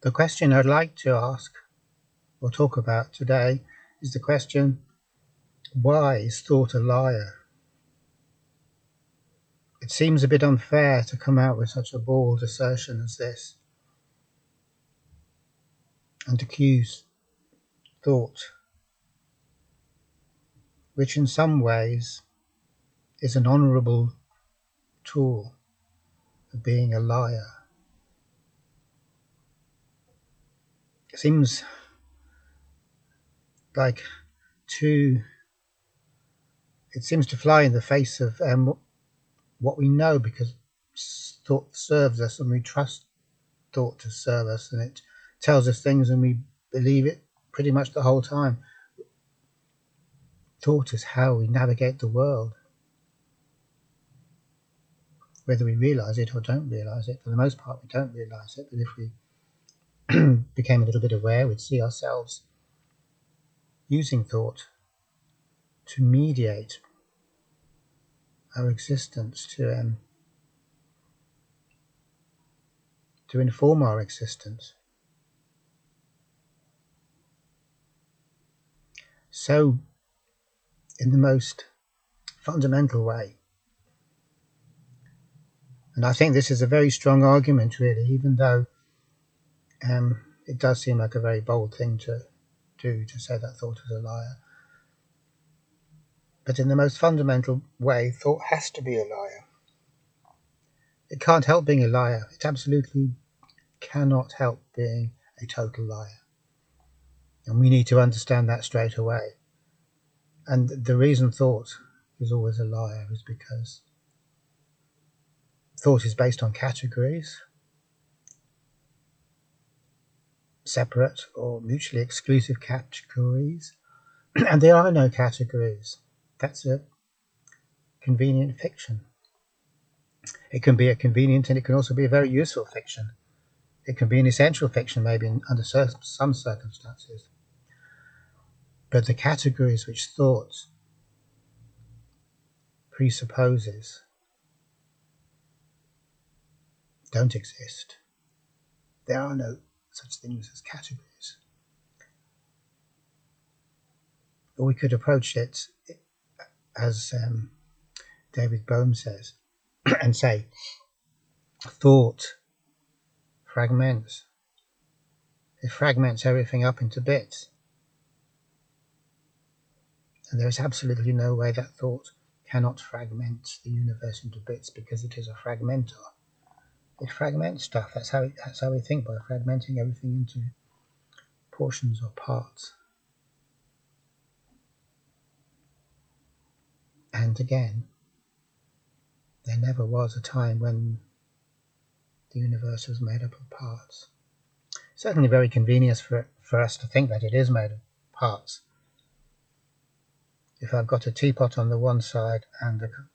The question I'd like to ask or talk about today is the question, why is thought a liar? It seems a bit unfair to come out with such a bald assertion as this and accuse thought, which in some ways is an honourable tool, of being a liar. It seems like it seems to fly in the face of what we know, because thought serves us and we trust thought to serve us, and it tells us things and we believe it pretty much the whole time. Thought is how we navigate the world, whether we realise it or don't realise it. For the most part we don't realise it, but if we became a little bit aware, we'd see ourselves using thought to mediate our existence, to inform our existence. So, in the most fundamental way, and I think this is a very strong argument, really, even though it does seem like a very bold thing to do, to say that thought is a liar. But in the most fundamental way, thought has to be a liar. It can't help being a liar. It absolutely cannot help being a total liar. And we need to understand that straight away. And the reason thought is always a liar is because thought is based on categories, separate or mutually exclusive categories, and there are no categories. That's a convenient fiction. It can be a convenient and it can also be a very useful fiction. It can be an essential fiction, maybe under some circumstances. But the categories which thought presupposes don't exist. There are no such things as categories. Or we could approach it as David Bohm says, and say, thought fragments. It fragments everything up into bits. And there is absolutely no way that thought cannot fragment the universe into bits, because it is a fragmentor. It fragments stuff. That's how we think, by fragmenting everything into portions or parts. And again, there never was a time when the universe was made up of parts. It's certainly very convenient for us to think that it is made of parts. If I've got a teapot on the one side and a cup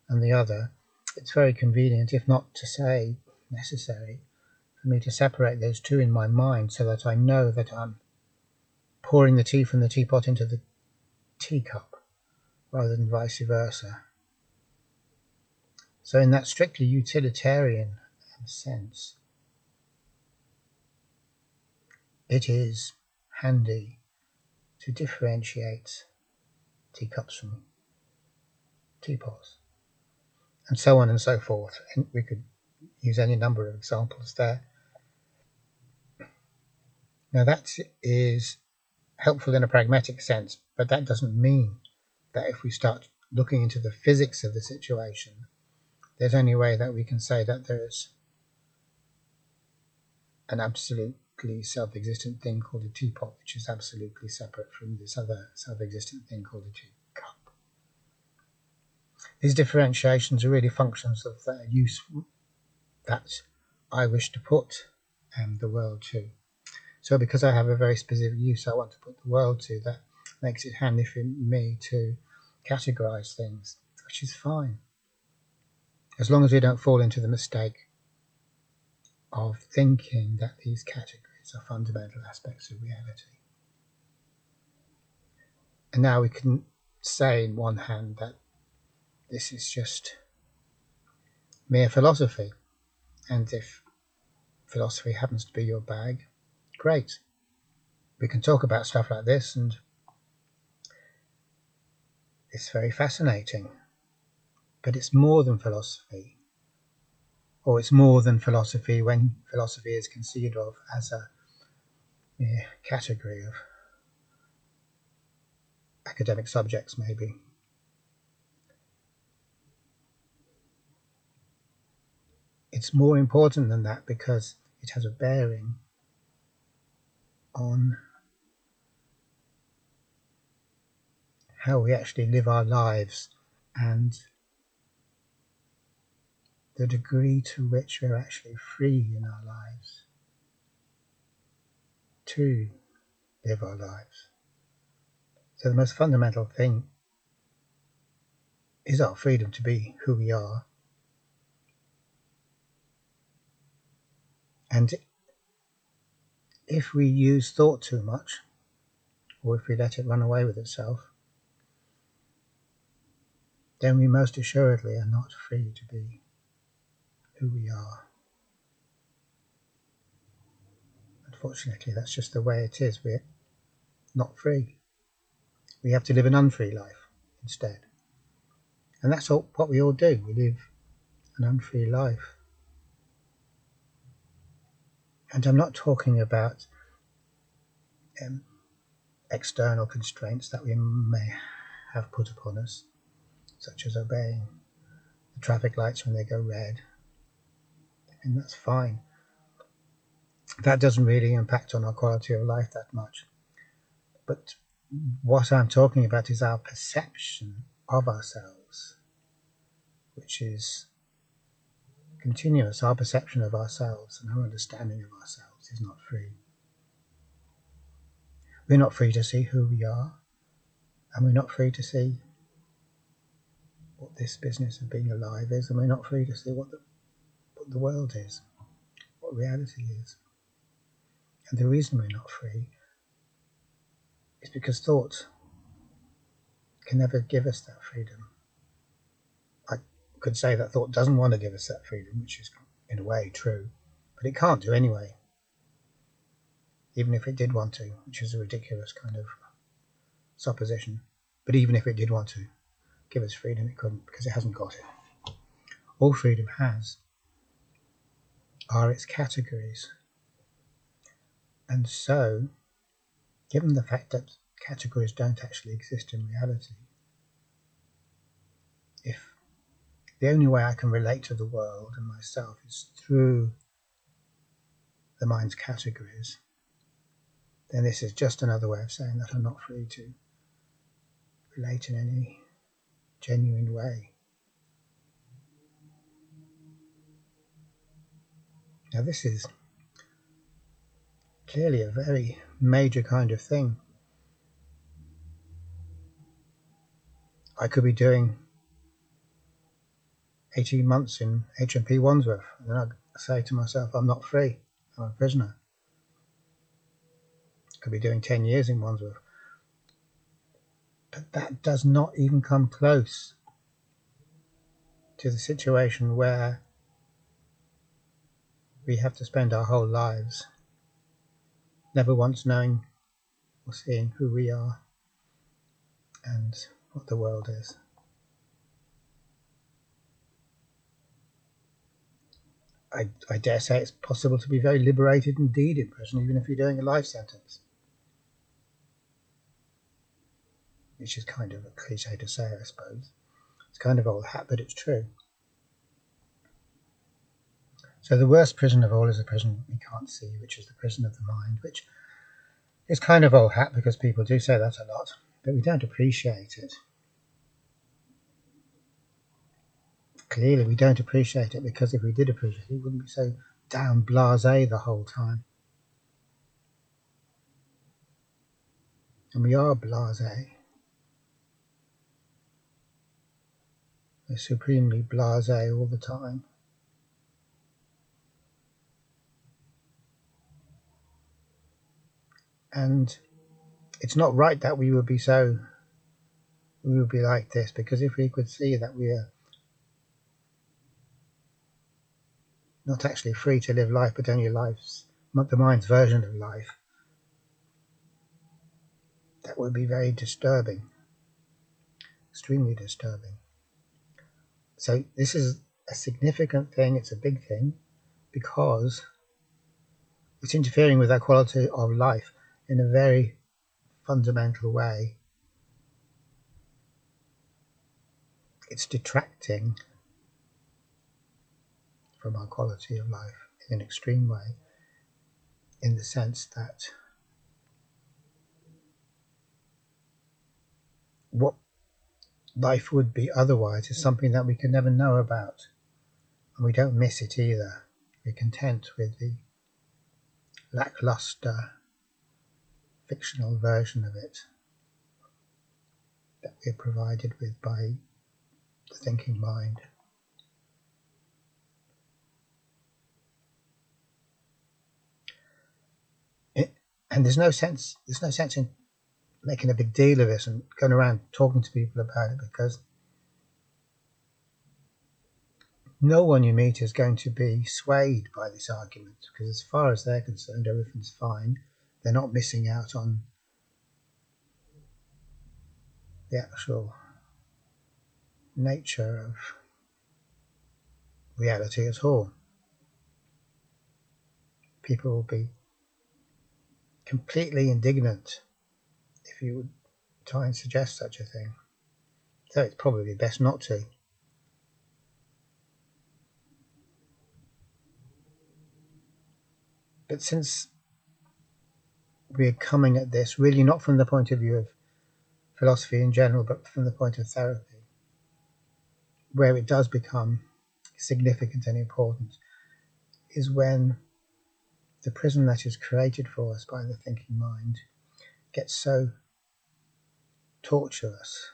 on the other, it's very convenient, if not to say necessary, for me to separate those two in my mind, so that I know that I'm pouring the tea from the teapot into the teacup, rather than vice versa. So in that strictly utilitarian sense, it is handy to differentiate teacups from teapots, and so on and so forth. And we could use any number of examples there. Now that is helpful in a pragmatic sense, but that doesn't mean that if we start looking into the physics of the situation, there's any way that we can say that there is an absolutely self-existent thing called a teapot, which is absolutely separate from this other self-existent thing called a teacup. These differentiations are really functions of the use that I wish to put the world to. So because I have a very specific use I want to put the world to, that makes it handy for me to categorize things, which is fine, as long as we don't fall into the mistake of thinking that these categories are fundamental aspects of reality. And now we can say in one hand that this is just mere philosophy, and if philosophy happens to be your bag, great. We can talk about stuff like this, and it's very fascinating. But it's more than philosophy, or it's more than philosophy when philosophy is conceived of as a mere category of academic subjects, maybe. It's more important than that because it has a bearing on how we actually live our lives and the degree to which we're actually free in our lives to live our lives. So the most fundamental thing is our freedom to be who we are. And if we use thought too much, or if we let it run away with itself, then we most assuredly are not free to be who we are. Unfortunately, that's just the way it is. We're not free. We have to live an unfree life instead. And that's what we all do. We live an unfree life. And I'm not talking about external constraints that we may have put upon us, such as obeying the traffic lights when they go red. And that's fine. That doesn't really impact on our quality of life that much. But what I'm talking about is our perception of ourselves, which is continuous. Our perception of ourselves and our understanding of ourselves is not free. We're not free to see who we are, and we're not free to see what this business of being alive is, and we're not free to see what the world is, what reality is. And the reason we're not free is because thought can never give us that freedom. I could say that thought doesn't want to give us that freedom, which is in a way true, but it can't do anyway, even if it did want to, which is a ridiculous kind of supposition. But even if it did want to give us freedom, it couldn't, because it hasn't got it. All freedom has are its categories. And so, given the fact that categories don't actually exist in reality, if the only way I can relate to the world and myself is through the mind's categories, then this is just another way of saying that I'm not free to relate in any genuine way. Now this is clearly a very major kind of thing. I could be doing 18 months in HMP Wandsworth, and then I say to myself, I'm not free, I'm a prisoner. I could be doing 10 years in Wandsworth. But that does not even come close to the situation where we have to spend our whole lives never once knowing or seeing who we are and what the world is. I dare say it's possible to be very liberated indeed in prison, even if you're doing a life sentence. Which is kind of a cliche to say, I suppose. It's kind of old hat, but it's true. So the worst prison of all is a prison we can't see, which is the prison of the mind, which is kind of old hat because people do say that a lot, but we don't appreciate it. Clearly we don't appreciate it, because if we did appreciate it, we wouldn't be so damn blasé the whole time. And we are blasé. We're supremely blasé all the time. And it's not right that we would be like this, because if we could see that we're not actually free to live life, but only the mind's version of life, that would be very disturbing, extremely disturbing. So this is a significant thing, it's a big thing, because it's interfering with our quality of life in a very fundamental way. It's detracting from our quality of life in an extreme way, in the sense that what life would be otherwise is something that we can never know about, and we don't miss it either. We're content with the lackluster fictional version of it that we're provided with by the thinking mind. And there's no sense in making a big deal of this and going around talking to people about it, because no one you meet is going to be swayed by this argument, because as far as they're concerned, everything's fine. They're not missing out on the actual nature of reality at all. People will be completely indignant if you would try and suggest such a thing. So it's probably best not to. But since we're coming at this really not from the point of view of philosophy in general, but from the point of therapy, where it does become significant and important is when the prison that is created for us by the thinking mind gets so tortuous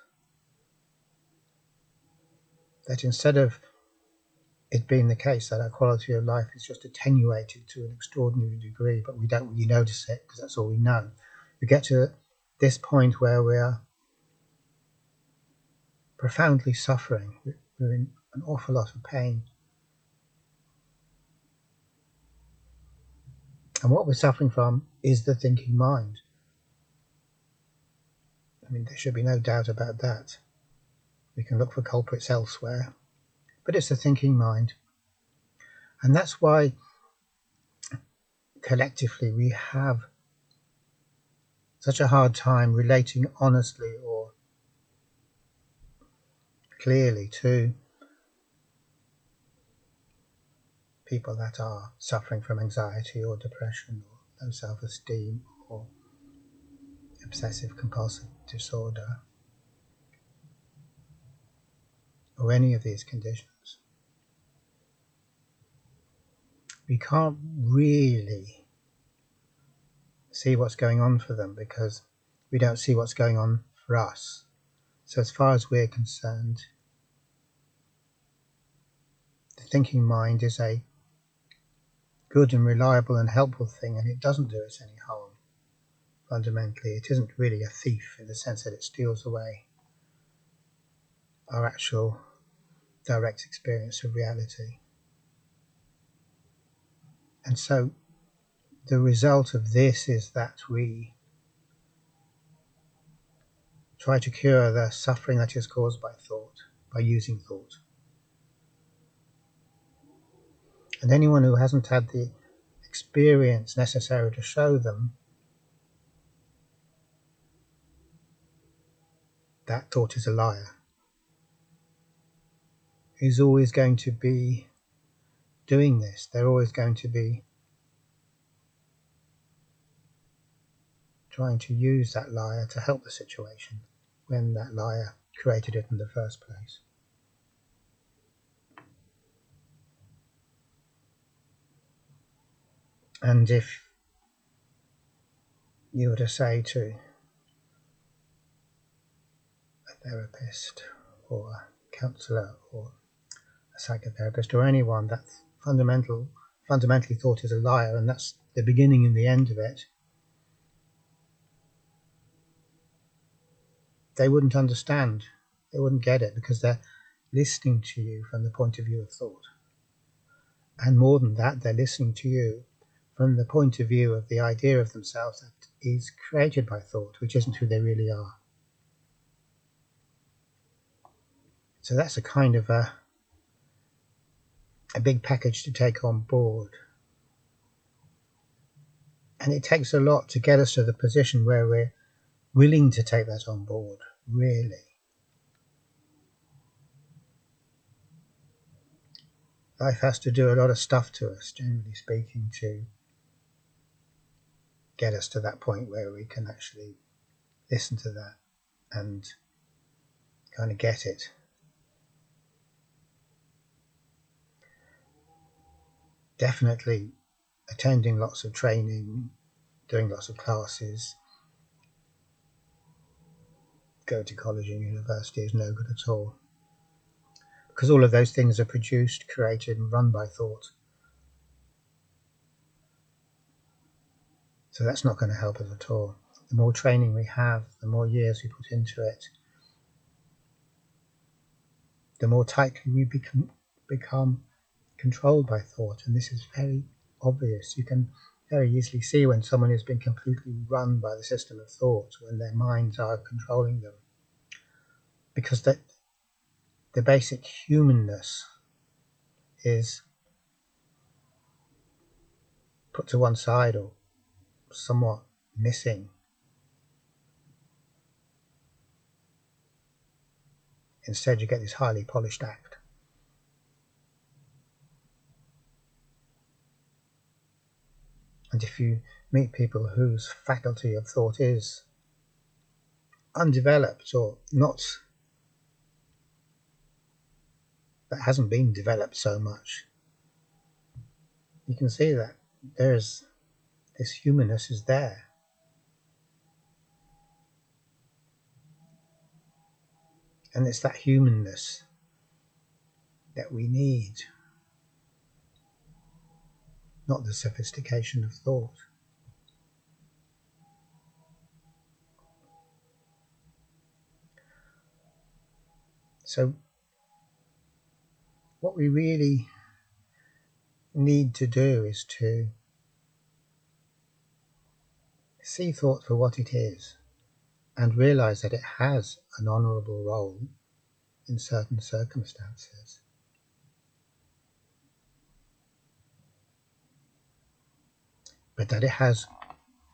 that instead of it being the case that our quality of life is just attenuated to an extraordinary degree, but we don't really notice it because that's all we know, we get to this point where we are profoundly suffering. We're in an awful lot of pain. And what we're suffering from is the thinking mind. I mean, there should be no doubt about that. We can look for culprits elsewhere, but it's the thinking mind. And that's why collectively we have such a hard time relating honestly or clearly to people that are suffering from anxiety or depression or low self-esteem or obsessive compulsive disorder or any of these conditions. We can't really see what's going on for them because we don't see what's going on for us. So as far as we're concerned, the thinking mind is a good and reliable and helpful thing, and it doesn't do us any harm. Fundamentally, it isn't really a thief in the sense that it steals away our actual direct experience of reality. And so the result of this is that we try to cure the suffering that is caused by thought, by using thought. And anyone who hasn't had the experience necessary to show them that thought is a liar is always going to be doing this. They're always going to be trying to use that liar to help the situation when that liar created it in the first place. And if you were to say to a therapist or a counsellor or a psychotherapist or anyone that fundamentally thought is a liar, and that's the beginning and the end of it, they wouldn't understand. They wouldn't get it because they're listening to you from the point of view of thought. And more than that, they're listening to you from the point of view of the idea of themselves that is created by thought, which isn't who they really are. So that's a kind of a big package to take on board. And it takes a lot to get us to the position where we're willing to take that on board, really. Life has to do a lot of stuff to us, generally speaking, to get us to that point where we can actually listen to that and kind of get it. Definitely attending lots of training, doing lots of classes, go to college and university is no good at all. Because all of those things are produced, created and run by thought. So that's not going to help us at all. The more training we have, the more years we put into it, the more tightly we become controlled by thought. And this is very obvious. You can very easily see when someone has been completely run by the system of thought, when their minds are controlling them. Because the basic humanness is put to one side or somewhat missing. Instead, you get this highly polished act. And if you meet people whose faculty of thought is undeveloped or not, that hasn't been developed so much, you can see that there's this humanness is there. And it's that humanness that we need, not the sophistication of thought. So what we really need to do is to see thought for what it is and realize that it has an honorable role in certain circumstances. But that it has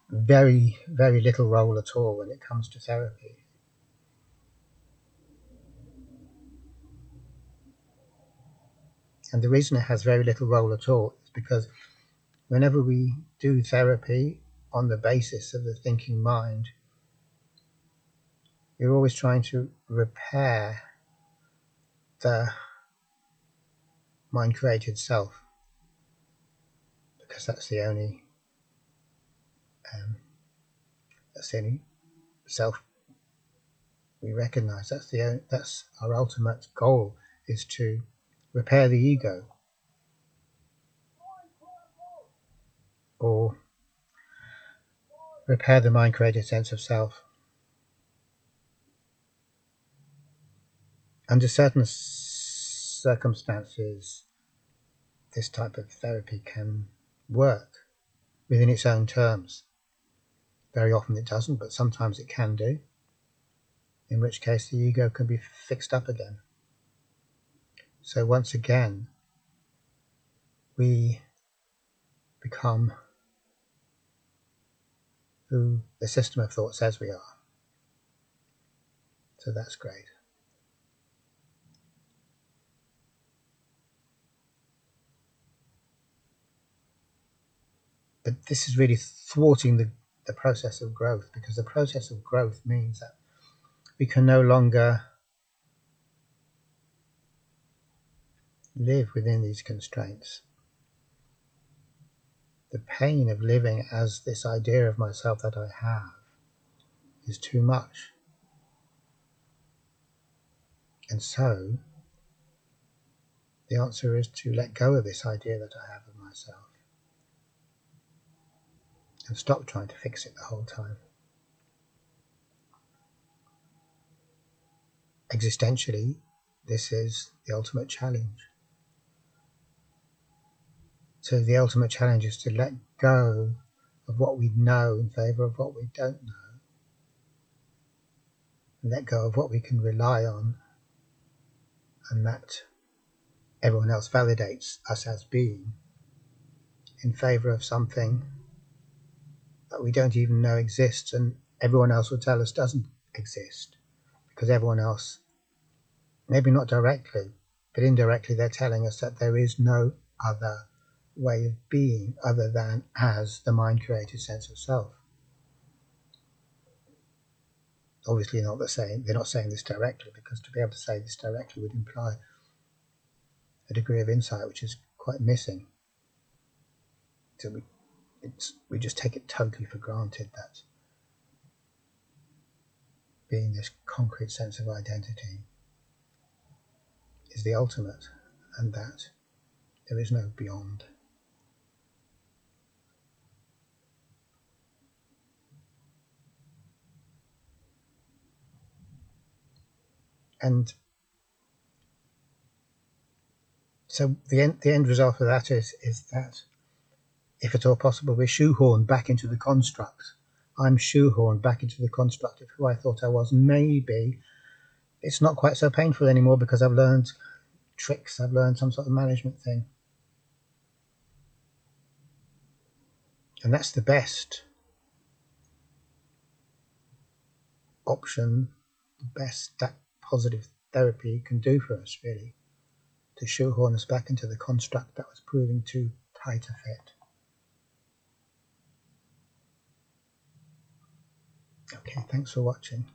very, very little role at all when it comes to therapy. And the reason it has very little role at all is because whenever we do therapy on the basis of the thinking mind, you're always trying to repair the mind-created self, because that's the only self we recognize. That's our ultimate goal, is to repair the ego, or repair the mind-created sense of self. Under certain circumstances, this type of therapy can work within its own terms. Very often it doesn't, but sometimes it can do, in which case the ego can be fixed up again. So once again, we become who the system of thought says we are. So that's great. But this is really thwarting the process of growth, because the process of growth means that we can no longer live within these constraints. The pain of living as this idea of myself that I have is too much. And so the answer is to let go of this idea that I have of myself and stop trying to fix it the whole time. Existentially, this is the ultimate challenge. So the ultimate challenge is to let go of what we know in favour of what we don't know. Let go of what we can rely on, and that everyone else validates us as being, in favour of something that we don't even know exists and everyone else will tell us doesn't exist, because everyone else, maybe not directly, but indirectly, they're telling us that there is no other way of being other than as the mind-created sense of self. Obviously not the same, they're not saying this directly, because to be able to say this directly would imply a degree of insight which is quite missing. So we just take it totally for granted that being this concrete sense of identity is the ultimate, and that there is no beyond. And so the end result of that is that, if at all possible, we're shoehorned back into the construct. I'm shoehorned back into the construct of who I thought I was. Maybe it's not quite so painful anymore because I've learned tricks, I've learned some sort of management thing. And that's the best option, the best that positive therapy can do for us, really, to shoehorn us back into the construct that was proving too tight a fit. Okay, thanks for watching.